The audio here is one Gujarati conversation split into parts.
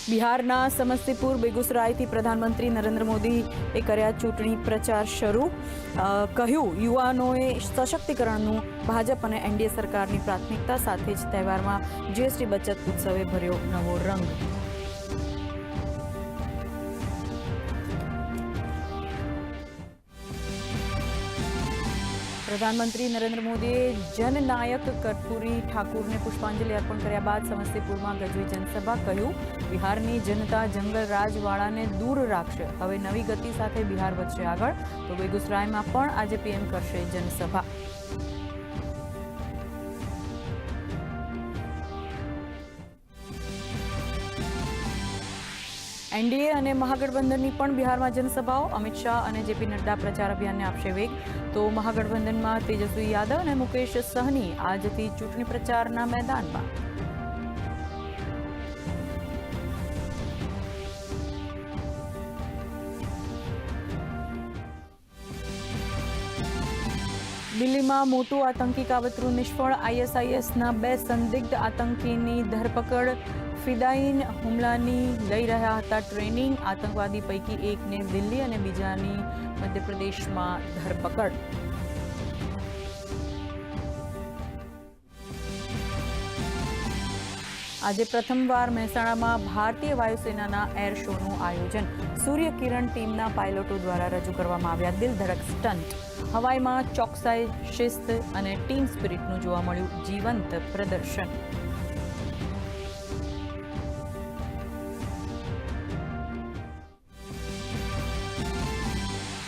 બિહારના સમસ્તીપુર બેગુસરાયથી પ્રધાનમંત્રી નરેન્દ્ર મોદીએ કર્યા ચૂંટણી પ્રચાર શરૂ. કહ્યું યુવાનોએ સશક્તિકરણનું ભાજપ અને એનડીએ સરકારની પ્રાથમિકતા. સાથે જ તહેવારમાં જીએસટી બચત ઉત્સવે ભર્યો નવો રંગ. પ્રધાનમંત્રી નરેન્દ્ર મોદીએ જનનાયક કર્પૂરી ઠાકુરને પુષ્પાંજલિ અર્પણ કર્યા બાદ સમસ્તીપુરમાં ગજવી જનસભા. કહ્યું બિહારની જનતા જંગલ રાજવાળાને દૂર રાખશે. હવે નવી ગતિ સાથે બિહાર વધશે આગળ. તો બેગુસરાયમાં પણ આજે પીએમ કરશે જનસભા. એનડીએ અને મહાગઠબંધનની પણ બિહારમાં જનસભાઓ. અમિત શાહ અને જેપી નડ્ડા પ્રચાર અભિયાનને આપશે વેગ. તો મહાગઠબંધનમાં તેજસ્વી યાદવ અને મુકેશ સહની આજથી ચૂંટણી પ્રચારના મેદાનમાં. દિલ્હીમાં મોટું આતંકી કાવતરું નિષ્ફળ. આઈએસઆઈએસના 2 સંદિગ્ધ આતંકીની ધરપકડ. ફિદાયીન હુમલાની લઈ રહ્યા હતા ટ્રેનિંગ. આતંકવાદી પૈકી એકને દિલ્હી અને બીજાની મધ્યપ્રદેશમાં ધરપકડ. આજે પ્રથમવાર મહેસાણામાં ભારતીય વાયુસેનાના એર શોનું આયોજન. સૂર્યકિરણ ટીમના પાયલોટો દ્વારા રજૂ કરવામાં આવ્યા દિલધડક સ્ટન્ટ. હવાઈમાં ચોકસાઈ, શિસ્ત અને ટીમ સ્પિરિટનું જોવા મળ્યું જીવંત પ્રદર્શન.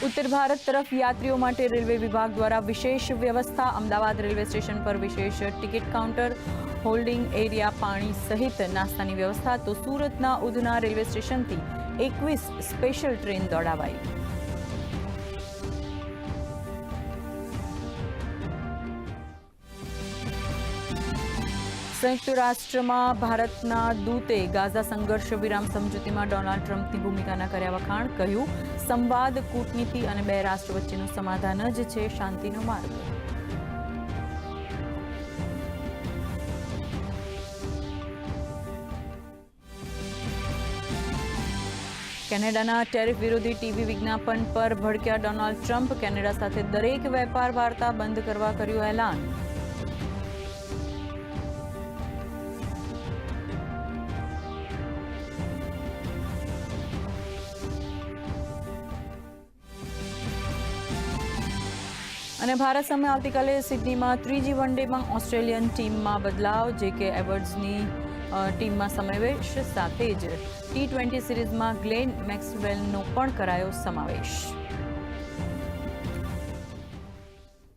ઉત્તર ભારત તરફ યાત્રીઓ માટે રેલવે વિભાગ દ્વારા વિશેષ વ્યવસ્થા. અમદાવાદ રેલવે સ્ટેશન પર વિશેષ ટિકિટ કાઉન્ટર, હોલ્ડિંગ એરિયા, પાણી સહિત નાસ્તાની વ્યવસ્થા. તો સુરતના ઉધના રેલવે સ્ટેશનથી 21 સ્પેશિયલ ટ્રેન દોડાવાઈ. સંયુક્ત રાષ્ટ્રમાં ભારતના દૂતે ગાઝા સંઘર્ષ વિરામ સમજૂતીમાં ડોનાલ્ડ ટ્રમ્પની ભૂમિકાના કર્યા વખાણ. કહ્યું સંવાદ, કૂટનીતિ અને 2 રાષ્ટ્ર વચ્ચેનું સમાધાન જ છે શાંતિનો માર્ગ. કેનેડાના ટેરિફ વિરોધી ટીવી વિજ્ઞાપન પર ભડક્યા ડોનાલ્ડ ટ્રમ્પ. કેનેડા સાથે દરેક વેપાર વાર્તા બંધ કરવા કર્યું એલાન. અને ભારત સામે આવતીકાલે સિડનીમાં ત્રીજી વનડેમાં ઓસ્ટ્રેલિયન ટીમમાં બદલાવ. જેકે એવર્ડ્સની ટીમમાં સમાવેશ. સાથે જ T20 સિરીઝમાં ગ્લેન મેક્સવેલનો પણ કરાયો સમાવેશ.